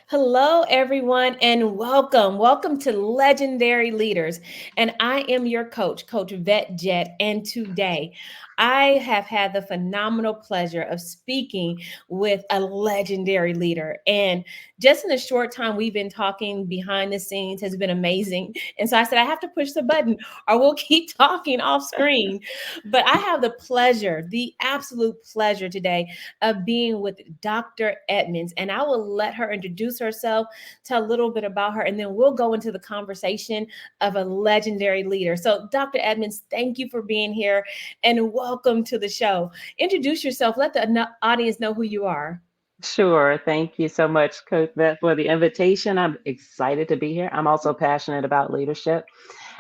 Hello, everyone, and welcome. Welcome to Legendary Leaders. And I am your coach, Coach Vet Jet. And today I have had the phenomenal pleasure of speaking with a legendary leader. And just in the short time we've been talking behind the scenes has been amazing. And so I said, I have to push the button or we'll keep talking off screen. But I have the pleasure, the absolute pleasure today of being with Dr. Edmonds. And I will let her introduce herself, tell a little bit about her, and then we'll go into the conversation of a legendary leader. So, Dr. Edmonds, thank you for being here and welcome to the show. Introduce yourself, let the audience know who you are. Sure. Thank you so much, Coach Beth, for the invitation. I'm excited to be here. I'm also passionate about leadership.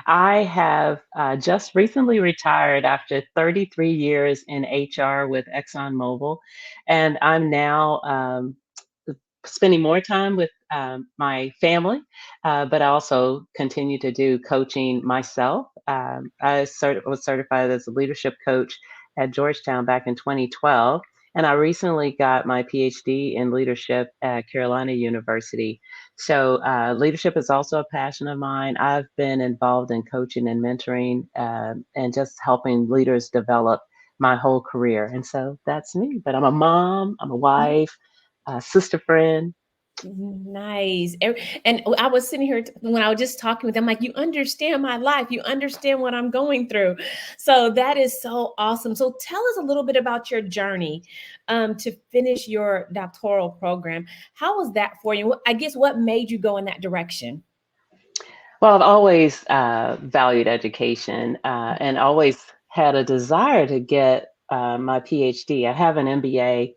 I have just recently retired after 33 years in HR with ExxonMobil, and I'm now spending more time with my family, but I also continue to do coaching myself. Was certified as a leadership coach at Georgetown back in 2012. And I recently got my PhD in leadership at Carolina University. So, leadership is also a passion of mine. I've been involved in coaching and mentoring and just helping leaders develop my whole career. And so that's me. But I'm a mom, I'm a wife, sister friend. Nice. And I was sitting here when I was just talking with them, like, you understand my life, you understand what I'm going through. So that is so awesome. So tell us a little bit about your journey to finish your doctoral program. How was that for you? I guess what made you go in that direction? Well, I've always valued education and always had a desire to get my PhD. I have an MBA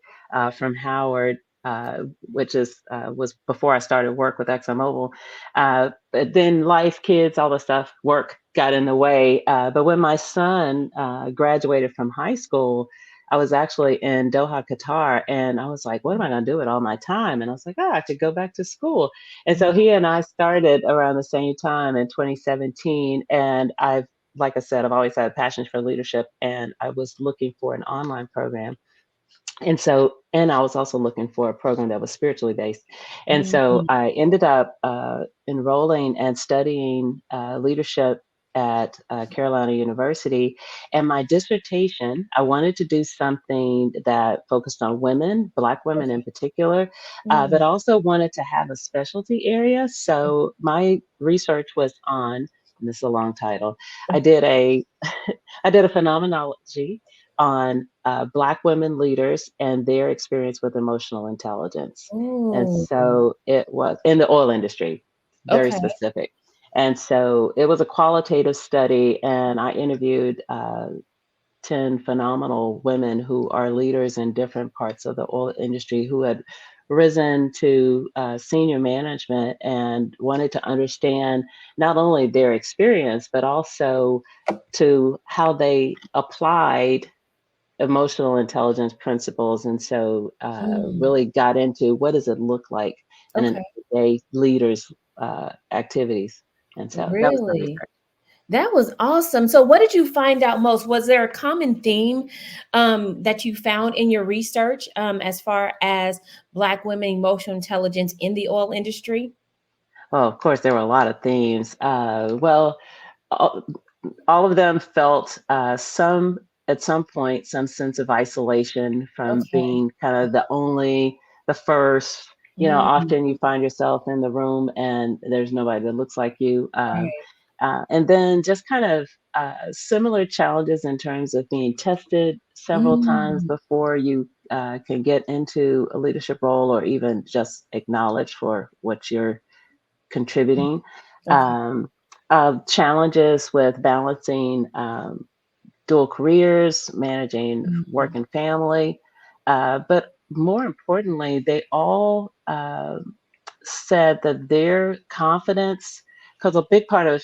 from Howard, which was before I started work with ExxonMobil. But then life, kids, all the stuff, work got in the way. But when my son graduated from high school, I was actually in Doha, Qatar, and I was like, "What am I going to do with all my time?" And I was like, "Oh, I could go back to school." And so he and I started around the same time in 2017. And like I said, I've always had a passion for leadership, and I was looking for an online program. And I was also looking for a program that was spiritually based. And so Mhm. I ended up enrolling and studying leadership at Carolina University. And my dissertation, I wanted to do something that focused on women, Black women in particular, but Mm. also wanted to have a specialty area. So my research was on, and this is a long title, I did a I did a phenomenology on Black women leaders and their experience with emotional intelligence. And Oh, so it was in the oil industry, very okay. specific. And so it was a qualitative study, and I interviewed 10 phenomenal women who are leaders in different parts of the oil industry who had risen to senior management and wanted to understand not only their experience, but also to how they applied emotional intelligence principles. And so Mm. really got into what does it look like in an Okay. everyday leader's activities. And so that was the Really? research. That was awesome. So, what did you find out most? Was there a common theme that you found in your research as far as Black women emotional intelligence in the oil industry? Well, of course, there were a lot of themes. All, all of them felt some at some point some sense of isolation from Okay. being kind of the first. Mm, Often you find yourself in the room and there's nobody that looks like you. right. And then just kind of similar challenges in terms of being tested several times Mm, before you can get into a leadership role or even just acknowledged for what you're contributing. okay. Challenges with balancing dual careers, managing work Mm, and family. But more importantly, they all said that their confidence, because a big part of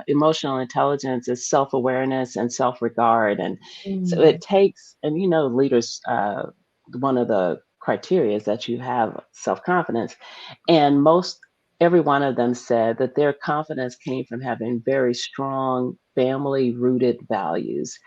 emotional intelligence is self awareness and self regard. And so mm, it takes, and leaders, one of the criteria is that you have self confidence. And most every one of them said that their confidence came from having very strong family rooted values.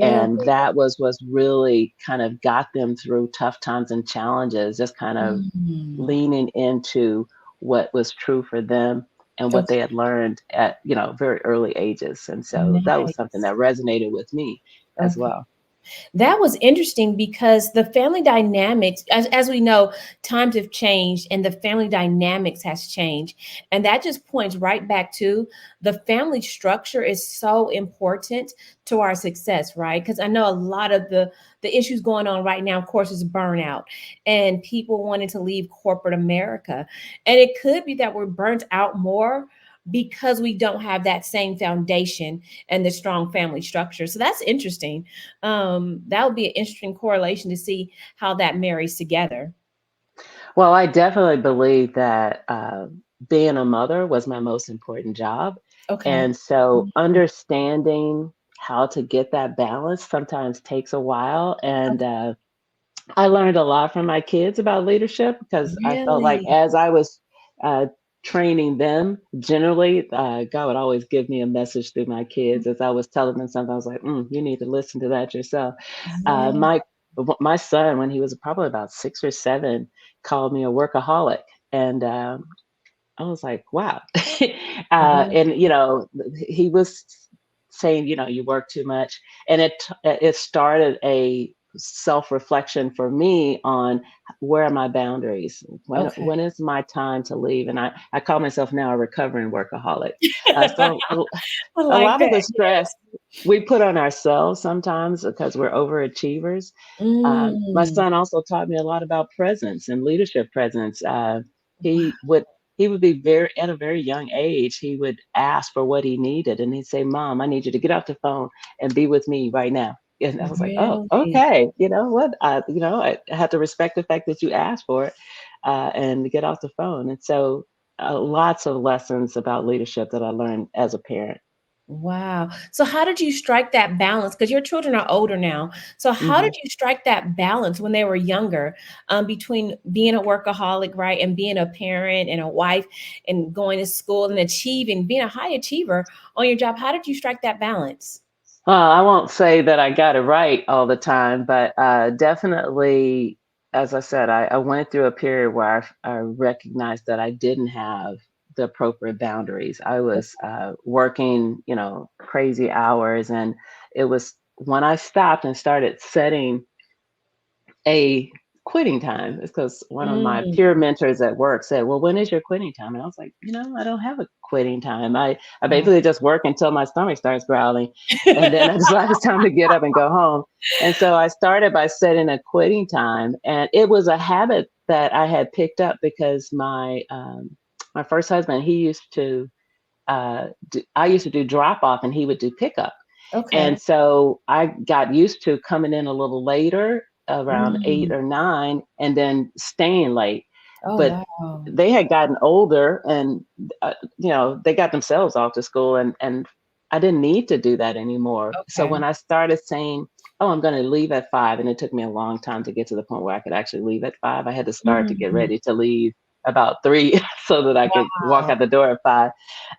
And Really? that was what really kind of got them through tough times and challenges, just kind of Mm. leaning into what was true for them and what Okay. they had learned at, very early ages. And so that was something Nice. that resonated with me as Okay. well. That was interesting because the family dynamics, as we know, times have changed and the family dynamics has changed. And that just points right back to the family structure is so important to our success, right? Because I know a lot of the issues going on right now, of course, is burnout and people wanting to leave corporate America. And it could be that we're burnt out more because we don't have that same foundation and the strong family structure. So that's interesting. That would be an interesting correlation to see how that marries together. Well, I definitely believe that being a mother was my most important job. Okay. And so understanding how to get that balance sometimes takes a while. And Okay. I learned a lot from my kids about leadership because I felt like Really? as I was uh, training them, generally, God would always give me a message through my kids as I was telling them something. I was like, you need to listen to that yourself. Yeah. My son, when he was probably about 6 or 7, called me a workaholic, and I was like, wow. Wow. And he was saying, you work too much, and it started a self reflection for me on where are my boundaries, Okay. when is my time to leave, and I call myself now a recovering workaholic. So I a like lot of that. the stress we put on ourselves sometimes because we're overachievers. My Mm. son also taught me a lot about presence and leadership presence. He would he would be very at a very young age. He would ask for what he needed, and he'd say, "Mom, I need you to get off the phone and be with me right now." And I was like, "Oh, Really? okay. You know what? I had to respect the fact that you asked for it, and get off the phone." And so, lots of lessons about leadership that I learned as a parent. Wow. So how did you strike that balance? Because your children are older now. So how did Mhm. you strike that balance when they were younger, between being a workaholic, right, and being a parent and a wife and going to school and achieving, being a high achiever on your job? How did you strike that balance? I won't say that I got it right all the time, but definitely, as I said, I went through a period where I recognized that I didn't have the appropriate boundaries. I was working, crazy hours, and it was when I stopped and started setting a quitting time. It's because one of my Mm, peer mentors at work said, "Well, when is your quitting time?" And I was like, I don't have a quitting time. I wow. basically just work until my stomach starts growling. And then I decide it's time to get up and go home. And so I started by setting a quitting time. And it was a habit that I had picked up because my first husband, he used to I used to do drop off and he would do pickup. Okay. And so I got used to coming in a little later, around Mm. 8 or 9, and then staying late. Oh, But wow. they had gotten older, and they got themselves off to school, and I didn't need to do that anymore. So Okay. when I started saying, "Oh, I'm going to leave at 5," and it took me a long time to get to the point where I could actually leave at 5. I had to start to get Mhm. ready to leave about 3 so that I could walk Wow. out the door at 5.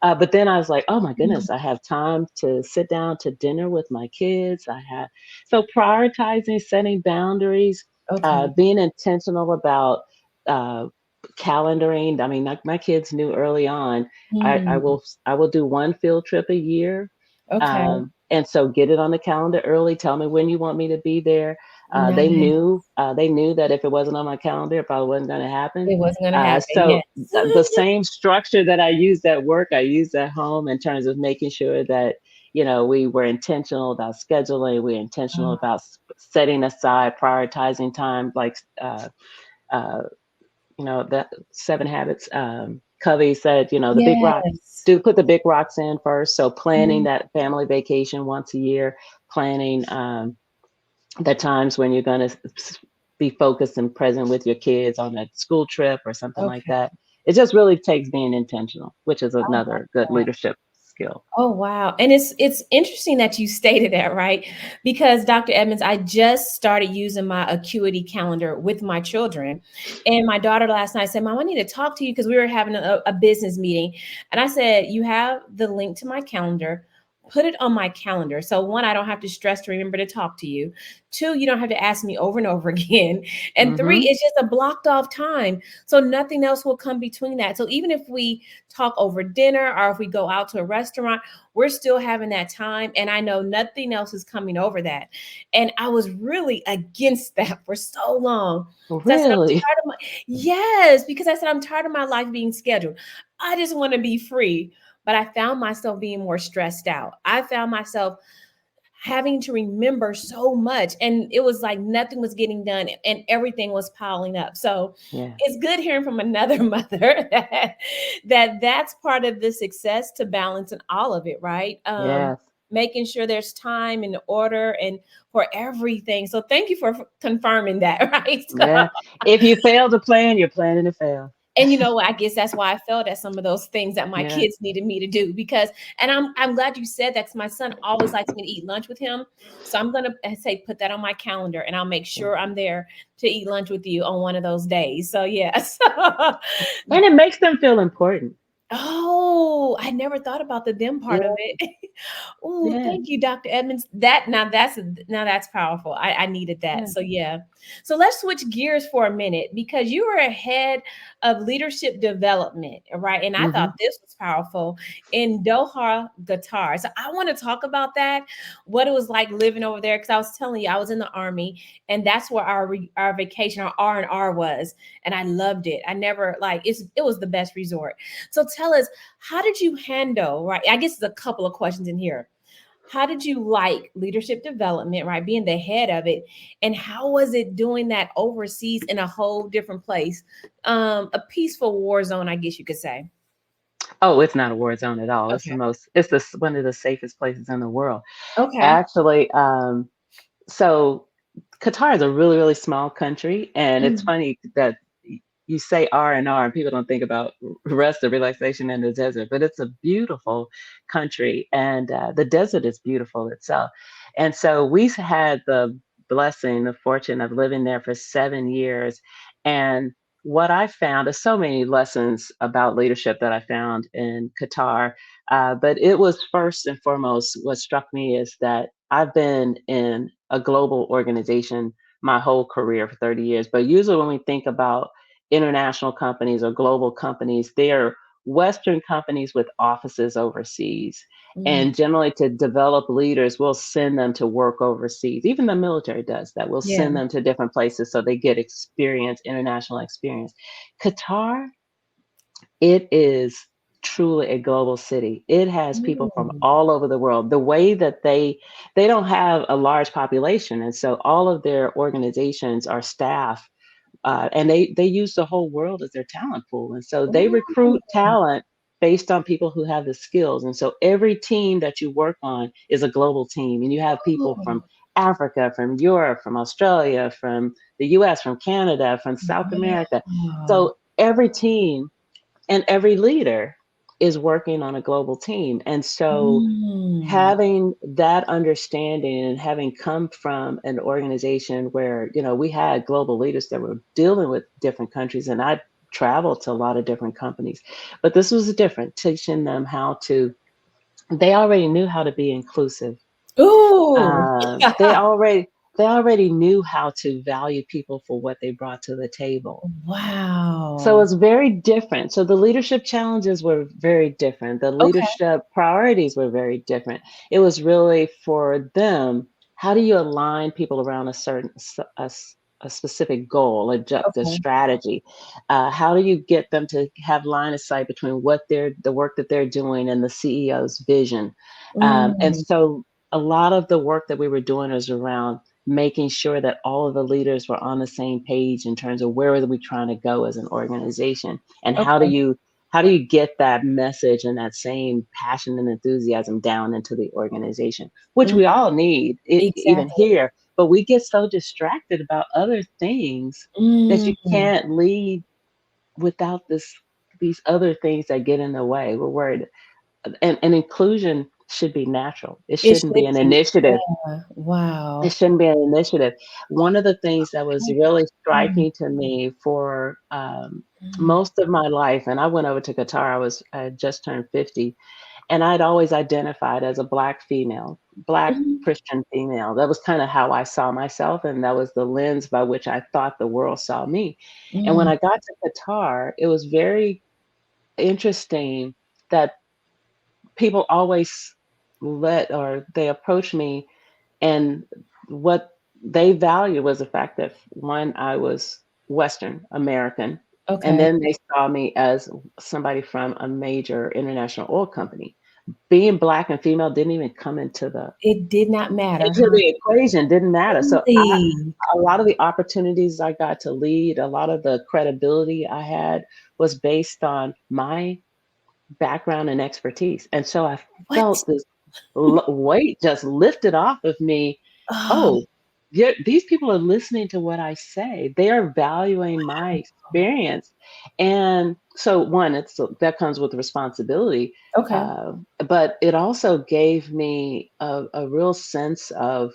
But then I was like, "Oh my Mm. goodness, I have time to sit down to dinner with my kids." I have so prioritizing, setting boundaries, Okay. being intentional about uh, calendaring. I mean, my kids knew early on. Mm. I will do one field trip a year, Okay. and so get it on the calendar early. Tell me when you want me to be there. Nice. They knew that if it wasn't on my calendar, it probably wasn't going to happen. It wasn't gonna happen, So yes. the same structure that I used at work, I used at home in terms of making sure that we were intentional about scheduling. We were intentional Oh, about setting aside, prioritizing time, like uh, that Seven Habits. Covey said, the big rock. yes. Do put the big rocks in first. So planning Mm, that family vacation once a year, planning the times when you're going to be focused and present with your kids on a school trip or something like okay. that. It just really takes being intentional, which is I like another good that. leadership skill. Oh wow. And it's interesting that you stated that, right? Because Dr. Edmonds, I just started using my Acuity calendar with my children. And my daughter last night said, "Mom, I need to talk to you," because we were having a business meeting. And I said, "You have the link to my calendar. Put it on my calendar. So one, I don't have to stress to remember to talk to you. Two, you don't have to ask me over and over again. And three, Hmm. it's just a blocked off time. So nothing else will come between that. So even if we talk over dinner or if we go out to a restaurant, we're still having that time. And I know nothing else is coming over that. And I was really against that for so long. So I said, I'm Really? tired of my, yes, because I said, I'm tired of my life being scheduled. I just want to be free. But I found myself being more stressed out. I found myself having to remember so much, and it was like nothing was getting done and everything was piling up. So Yeah. it's good hearing from another mother that's part of the success, to balance in all of it, right? Yes. Making sure there's time and order and for everything. So thank you for confirming that. Right. Yeah. If you fail to plan, you're planning to fail. And you know what? I guess that's why I felt at some of those things that my Yeah. kids needed me to do, because, and I'm glad you said that, because my son always likes me to eat lunch with him. So I'm gonna say put that on my calendar, and I'll make Yeah. sure I'm there to eat lunch with you on one of those days. So yes. And it makes them feel important. Oh, I never thought about the them part of Yeah. it. Oh, Yeah. thank you, Dr. Edmonds. Now that's powerful. I needed that. Yeah. So yeah. So let's switch gears for a minute, because you were ahead of leadership development, right? And I thought Hmm. this was powerful in Doha, Qatar. So I want to talk about that, what it was like living over there. Because I was telling you, I was in the army, and that's where our vacation, our R&R was, and I loved it. I never like it was the best resort. So tell us, how did you handle, right? I guess there's a couple of questions in here. How did you like leadership development, right? Being the head of it. And how was it doing that overseas in a whole different place? A peaceful war zone, I guess you could say. Oh, it's not a war zone at all. It's Okay. the most. It's one of the safest places in the world. Okay. Actually, so Qatar is a really, really small country, and it's Mm, funny that you say R&R, and people don't think about rest or relaxation in the desert, but it's a beautiful country, and the desert is beautiful itself. And so we had the blessing, the fortune of living there for 7 years, and what I found is so many lessons about leadership that I found in Qatar. But it was first and foremost, what struck me is that I've been in a global organization my whole career for 30 years. But usually when we think about international companies or global companies, they are Western companies with offices overseas. mm, And generally, to develop leaders, we'll send them to work overseas. Even the military does that. We'll yeah. send them to different places so they get experience, international experience. Qatar, it is truly a global city. It has people from Mm, all over the world. The way that they don't have a large population, and so all of their organizations are staffed, and they use the whole world as their talent pool, and so they recruit mm, talent based on people who have the skills. And so every team that you work on is a global team, and you have people from oh, Africa, from Europe, from Australia, from the US, from Canada, from South America. wow. So every team and every leader is working on a global team. And so Mm, having that understanding and having come from an organization where, we had global leaders that were dealing with different countries, and I traveled to a lot of different companies, but this was different, teaching them how to, they already knew how to be inclusive. ooh. They already knew how to value people for what they brought to the table. So Wow. it's very different. So the leadership challenges were very different. The Okay. leadership priorities were very different. It was really for them, how do you align people around a certain a specific goal, objective, Okay. strategy? How do you get them to have line of sight between the work that they're doing and the CEO's vision? And Mm, so a lot of the work that we were doing is around making sure that all of the leaders were on the same page in terms of where are we trying to go as an organization, and okay. how do you get that message and that same passion and enthusiasm down into the organization, which Mm, we all need it, even exactly. here, but we get so distracted about other things that you Mm, can't lead without these other things that get in the way. We're worried. and inclusion should be natural. It It shouldn't be should an be. initiative. Yeah. It Wow. shouldn't be an initiative. One of the things that was Okay. really Mm, striking to me for mm, most of my life, and I went over to Qatar. I had just turned 50, and I'd always identified as a black female, black mhm, Christian female. That was kind of how I saw myself, and that was the lens by which I thought the world saw me. And when mm. I got to Qatar, it was very interesting that people always let or they approach me, and what they value was the fact that one, I was Western American, and Okay. then they saw me as somebody from a major international oil company. Being black and female didn't even come It did not matter, into huh? the equation, didn't matter. So Really? a lot of the opportunities I got to lead, a lot of the credibility I had was based on my background and expertise. And so I What? felt this weight just lifted off of me. Oh, Oh, yeah, these people are listening to what I say. They are valuing my experience. And so, one, that comes with responsibility. okay. Uh, but it also gave me a real sense of,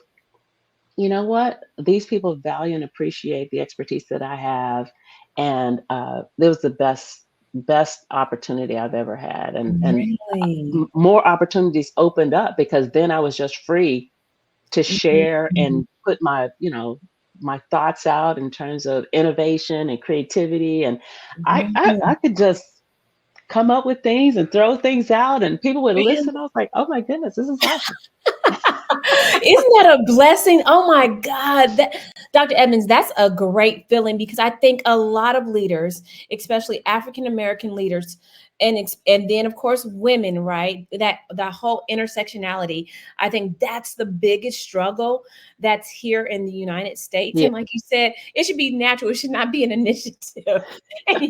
you know what? These people value and appreciate the expertise that I have, and it was the best opportunity I've ever had, and Really? more opportunities opened up because then I was just free to share Mhm, and put my my thoughts out in terms of innovation and creativity, and I mhm. could just come up with things and throw things out, and people would Really? listen. I was like, oh my goodness, this is awesome. Isn't that a blessing? Oh my God. Dr. Edmonds, that's a great feeling because I think a lot of leaders, especially African American leaders, and then of course women, right? That whole intersectionality. I think that's the biggest struggle that's here in the United States. Yeah. And like you said, it should be natural. It should not be an initiative. And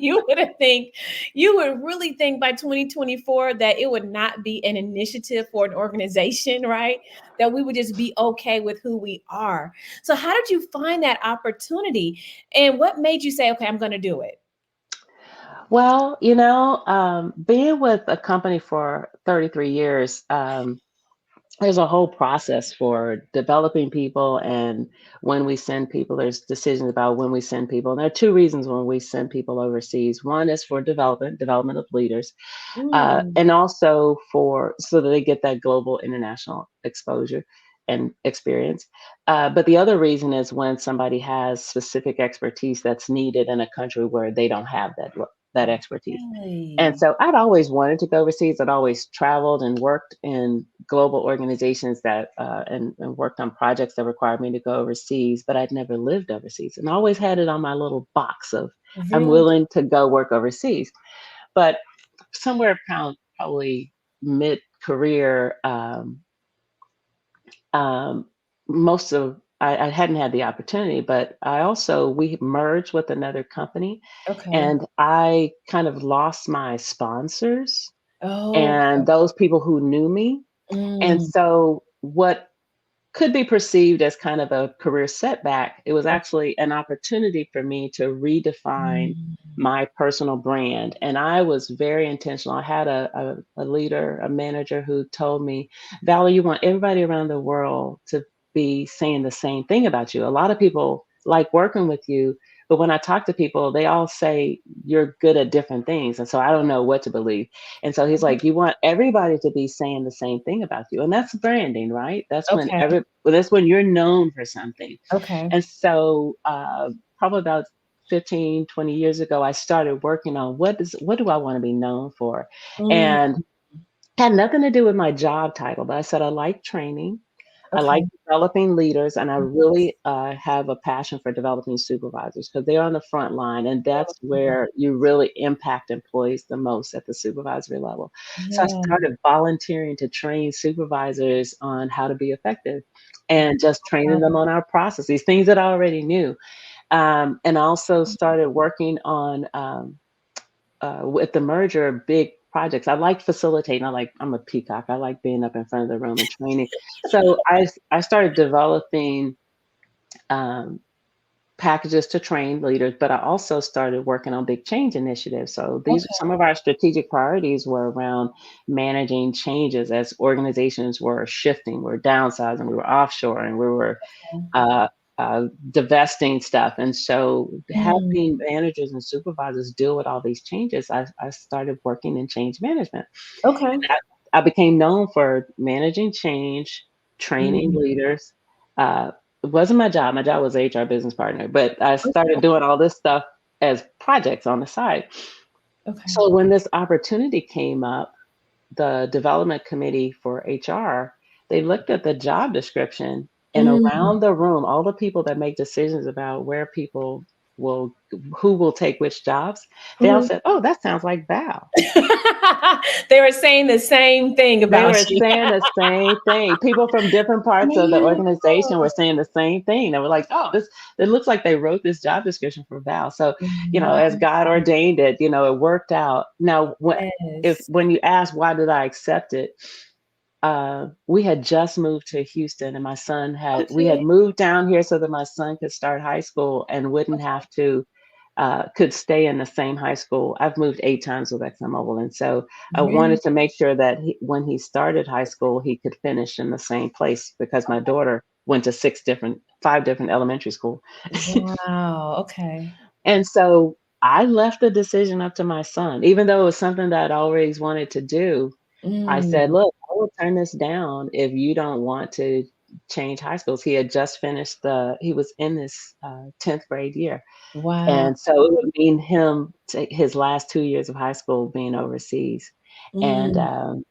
you would really think by 2024 that it would not be an initiative for an organization, right? That we would just be okay with who we are. So, how did you find that opportunity? And what made you say, okay, I'm going to do it? Well, being with a company for 33 years, there's a whole process for developing people. And when we send people, there's decisions about when we send people. And there are two reasons when we send people overseas. One is for development of leaders, Mm, and also for so that they get that global international exposure and experience. But the other reason is when somebody has specific expertise that's needed in a country where they don't have that expertise. And really? so I'd always wanted to go overseas. I'd always traveled and worked in global organizations that and worked on projects that required me to go overseas, but I'd never lived overseas, and I always had it on my little box of I'm Really? willing to go work overseas. But somewhere around probably mid career, um, most of I hadn't had the opportunity, but I also we merged with another company, Okay. and I kind of lost my sponsors and Okay. those people who knew me. And Mm, so what could be perceived as kind of a career setback, it was okay. actually an opportunity for me to redefine Mm, my personal brand. And I was very intentional. I had a leader, a manager who told me, Valerie, you want everybody around the world to be saying the same thing about you. A lot of people like working with you, but when I talk to people, they all say you're good at different things. And so I don't know what to believe. And so he's like, you want everybody to be saying the same thing about you. And that's branding, right? okay. That's when you're known for something. Okay. And so probably about 15, 20 years ago, I started working on what do I want to be known for? Mm, And had nothing to do with my job title, but I said I like training. I like okay. developing leaders, and I Yes. really have a passion for developing supervisors because they're on the front line, and that's Mhm. where you really impact employees the most at the supervisory level. So I Yeah. started volunteering to train supervisors on how to be effective and just training them on our processes, things that I already knew. And also started working on with the merger, big projects. I like facilitating. I'm a peacock. I like being up in front of the room and training. So I started developing um, packages to train leaders, but I also started working on big change initiatives. So these are Okay. some of our strategic priorities were around managing changes as organizations were shifting, we were downsizing, we were offshoring, we were uh, divesting stuff. And so Mm, helping managers and supervisors deal with all these changes, I started working in change management. okay. I became known for managing change, training Mm, leaders. It wasn't my job. My job was HR business partner, but I started okay. doing all this stuff as projects on the side. Okay. So when this opportunity came up, the development committee for HR, they looked at the job description, and Mm. around the room, all the people that make decisions about where people will, who will take which jobs, they all Mhm. said, "Oh, that sounds like Val." They were saying the same thing They about were you. saying the same thing. People from different parts of the Yeah. organization were saying the same thing. They were like, "Oh, this it looks like they wrote this job description for Val." So, Wow. as God ordained it, it worked out. Now, Yes. when you ask why did I accept it, we had just moved to Houston, and we had Okay. moved down here so that my son could start high school and wouldn't have to could stay in the same high school. I've moved 8 times with ExxonMobil, and so I Really? wanted to make sure that when he started high school, he could finish in the same place because my daughter went to 5 different elementary school. Wow. Okay. And so I left the decision up to my son, even though it was something that I'd always wanted to do. I said, Mm. "Look, I will turn this down if you don't want to change high schools." He had just finished he was in his 10th grade year. Wow. And so it would mean him his last 2 years of high school being overseas. And Mm.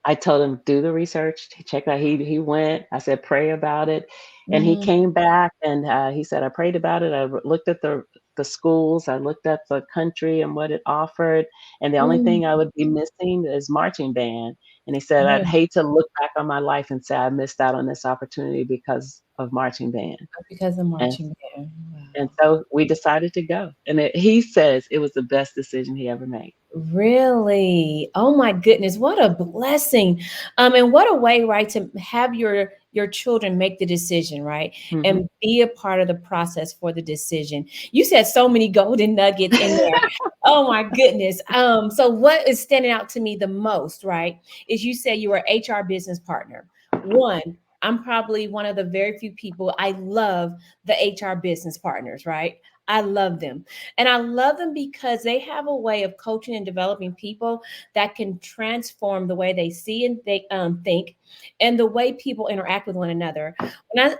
I told him, do the research, check out. He went. I said, pray about it, and he Mm. came back and he said, I prayed about it. Looked at the schools. I looked at the country and what it offered, and the only Mm. thing I would be missing is marching band. And he said, I'd Really? hate to look back on my life and say I missed out on this opportunity because of marching band. Because of And marching band. and Wow. so we decided to go. And he says it was the best decision he ever made. Really? Oh my goodness, what a blessing. And what a way, right, to have your children make the decision, right? Hmm. And be a part of the process for the decision. You said so many golden nuggets in there. Oh my goodness. So what is standing out to me the most, right, is you said you were HR business partner. One, I'm probably one of the very few people I love the HR business partners, right? I love them. And I love them because they have a way of coaching and developing people that can transform the way they see and think, and the way people interact with one another.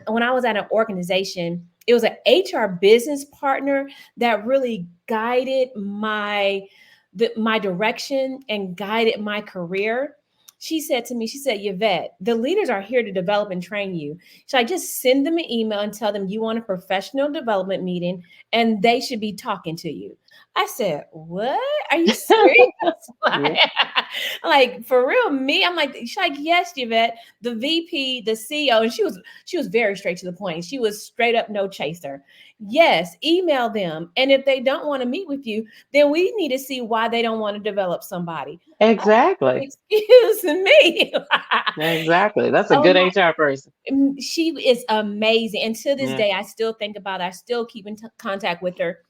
When I was at an organization, it was an HR business partner that really guided my direction and guided my career. She said to me, she said, Yvette, the leaders are here to develop and train you. So I just send them an email and tell them you want a professional development meeting and they should be talking to you. I said, what? Are you serious? Yeah, like for real, me? I'm like, she's like, yes, Yvette, the VP, the CEO, and she was very straight to the point. She was straight up no chaser. Yes, email them. And if they don't want to meet with you, then we need to see why they don't want to develop somebody. exactly. Excuse me. Exactly. That's a Oh good my, HR person. she is amazing. And to this Yeah. day, I still think about her. I still keep in contact with her.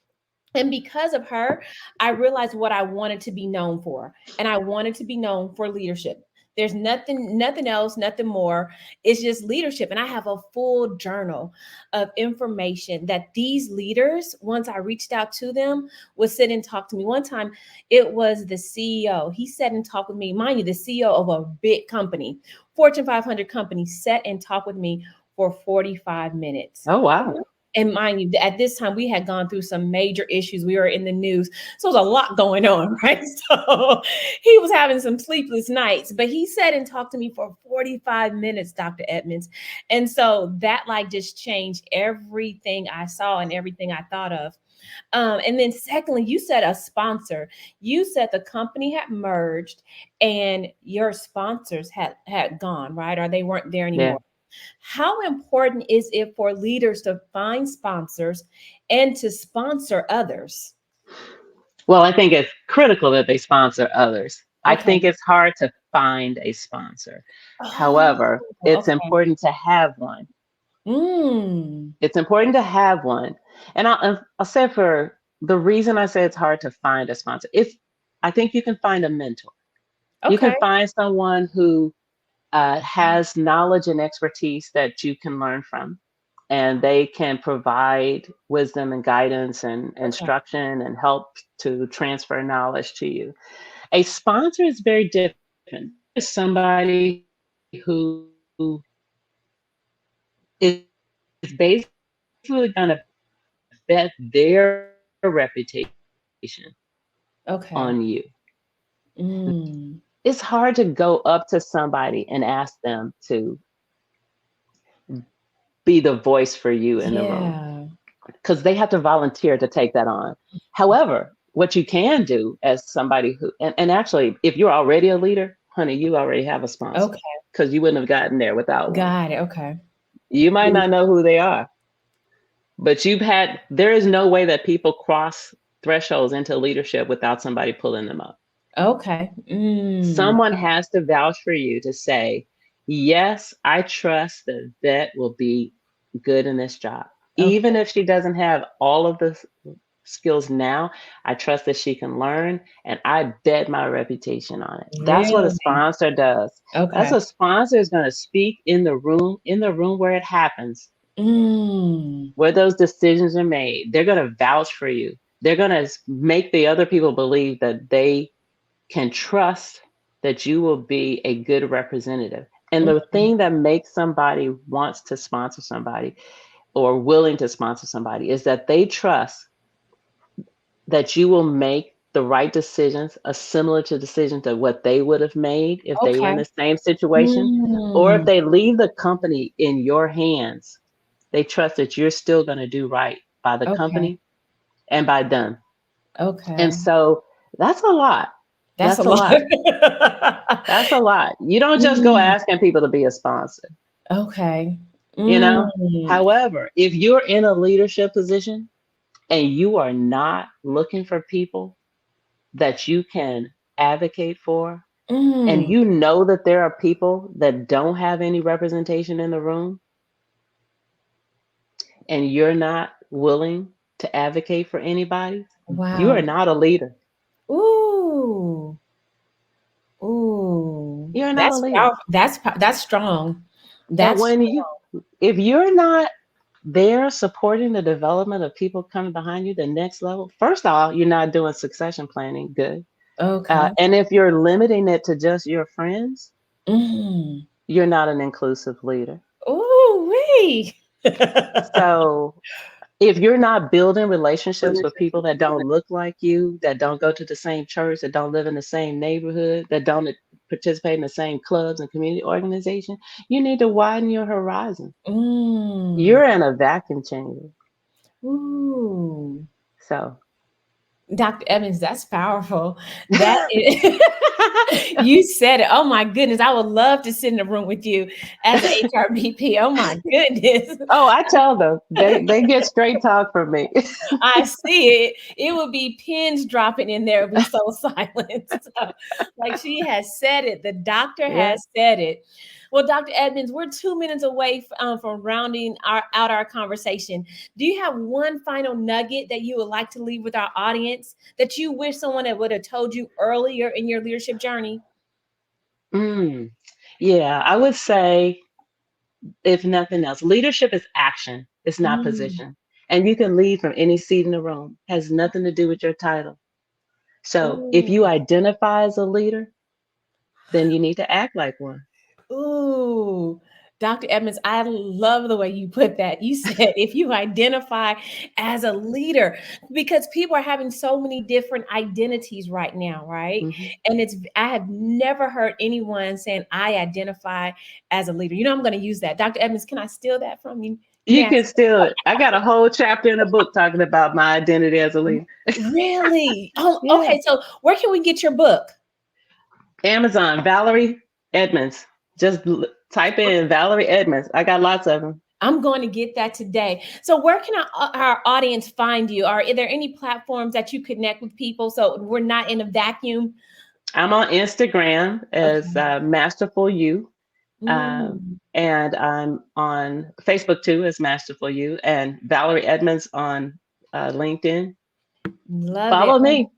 And because of her, I realized what I wanted to be known for. And I wanted to be known for leadership. There's nothing else, nothing more. It's just leadership. And I have a full journal of information that these leaders, once I reached out to them, would sit and talk to me. One time it was the CEO. He sat and talked with me. Mind you, the CEO of a big company, Fortune 500 company, sat and talked with me for 45 minutes. Oh, wow. And mind you, at this time we had gone through some major issues. We were in the news, so it was a lot going on, right? So he was having some sleepless nights, but he sat and talked to me for 45 minutes, Dr. Edmonds. And so that like just changed everything I saw and everything I thought of. And then secondly, you said a sponsor. You said the company had merged and your sponsors had gone, right? Or they weren't there Yeah. anymore. How important is it for leaders to find sponsors and to sponsor others? Well, I think it's critical that they sponsor others. I Okay. think it's hard to find a sponsor. Oh, However, it's okay. important to have one. Mm. It's important to have one. And I'll say, for the reason I say it's hard to find a sponsor, I think you can find a mentor. You Okay. can find someone who has knowledge and expertise that you can learn from, and they can provide wisdom and guidance and Okay. instruction and help to transfer knowledge to you. A sponsor is very different. That is somebody who is basically going to bet their reputation on you. Okay. It's Mm. hard to go up to somebody and ask them to be the voice for you in the room, Yeah. because they have to volunteer to take that on. However, what you can do as somebody who, and actually, if you're already a leader, honey, you already have a sponsor, Okay. because you wouldn't have gotten there without one. Got it. Okay. You might Mm. not know who they are, but there is no way that people cross thresholds into leadership without somebody pulling them up. Okay. Mm. Someone has to vouch for you to say, yes, I trust that Vet will be good in this job. Okay. Even if she doesn't have all of the skills now, I trust that she can learn, and I bet my reputation on it. That's what a Really? sponsor does. That's Okay. a sponsor is going to speak in the room where it happens, Mm. where those decisions are made. They're going to vouch for you. They're going to make the other people believe that they can trust that you will be a good representative. And the Mm. thing that makes somebody wants to sponsor somebody or willing to sponsor somebody is that they trust that you will make the right decisions, a similar to decisions to what they would have made if they were in Okay. the same situation, or if Mm. they leave the company in your hands, they trust that you're still going to do right by the Okay. company and by them. And Okay. so that's a lot. That's a That's a lot. lot. That's a lot. You don't just go Mm. asking people to be a sponsor, Okay. you know? Mm. However, if you're in a leadership position and you are not looking for people that you can advocate for, and Mm. you know that there are people that don't have any representation in the room, and you're not willing to advocate for anybody, you are Wow. not a leader. Ooh. Ooh. You're not a That's leader. powerful. That's strong. And That's if you're not there supporting the development of people coming behind you, the next level, first of all, you're not doing succession planning good. okay. And if you're limiting it to just your friends, Mm. you're not an inclusive leader. Ooh, wee. So if you're not building relationships with people that don't look like you, that don't go to the same church, that don't live in the same neighborhood, that don't participate in the same clubs and community organization, you need to widen your horizon. Mm. You're in a vacuum chamber. Ooh. So Dr. Evans, that's powerful. That is, you said it. Oh my goodness. I would love to sit in a room with you as an HRBP. Oh my goodness. oh, I tell them they get straight talk from me. I see it. It would be pins dropping in there. It would be so silent. So, like she has said it. The doctor yeah. has said it. Well, Dr. Edmonds, we're 2 minutes away from rounding out our conversation. Do you have one final nugget that you would like to leave with our audience that you wish someone that would have told you earlier in your leadership journey? Mm. Yeah, I would say, if nothing else, leadership is action. It's not Mm. position. And you can lead from any seat in the room. Has nothing to do with your title. So if you Ooh. identify as a leader, then you need to act like one. Ooh, Dr. Edmonds, I love the way you put that. You said if you identify as a leader, because people are having so many different identities right now, right? Mhm. And I have never heard anyone saying, I identify as a leader. You know, I'm going to use that. Dr. Edmonds, can I steal that from you? May You I can still, I got a whole chapter in a book talking about my identity as a leader. really? Oh, Yeah. okay. So where can we get your book? Amazon, Valerie Edmonds. Just type in Valerie Edmonds. I got lots of them. I'm going to get that today. So, where can our audience find you? Are there any platforms that you connect with people so we're not in a vacuum? I'm on Instagram as Okay. Masterful You. Um, Mm, and I'm on Facebook too as Masterful You, and Valerie Edmonds on LinkedIn. love it. Follow me.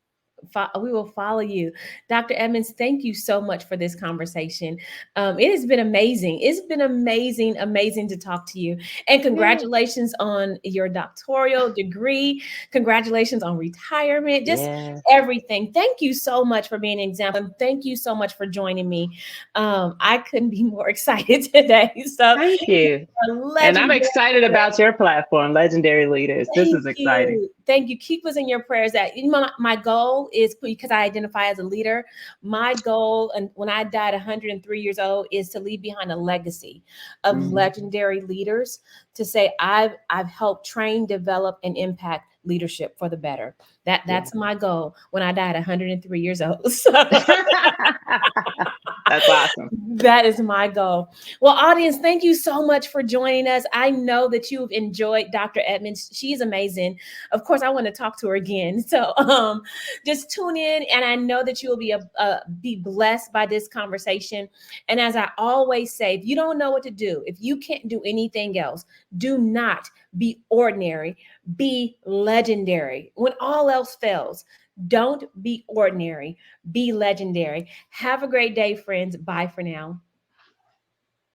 We will follow you. Dr. Edmonds, thank you so much for this conversation. It has been amazing. It's been amazing, amazing to talk to you. And Yeah. congratulations on your doctoral degree. Congratulations on retirement, just Yeah. everything. Thank you so much for being an example. And thank you so much for joining me. I couldn't be more excited today. So, Thank you. a And I'm legendary. excited about your platform, Legendary Leaders. This Thank is exciting. you. Thank you. Keep us in your prayers. That my goal is, because I identify as a leader. My goal, and when I died 103 years old, is to leave behind a legacy of Mhm. legendary leaders. To say I've helped train, develop, and impact leadership for the better. Yeah. That's my goal when I died 103 years old. So That's awesome. that is my goal. Well, audience, thank you so much for joining us. I know that you've enjoyed Dr. Edmonds. She's amazing. Of course, I want to talk to her again. So just tune in, and I know that you will be blessed by this conversation. And as I always say, if you don't know what to do, if you can't do anything else, do not be ordinary, be legendary. When all else fails, don't be ordinary, be legendary. Have a great day, friends. Bye for now.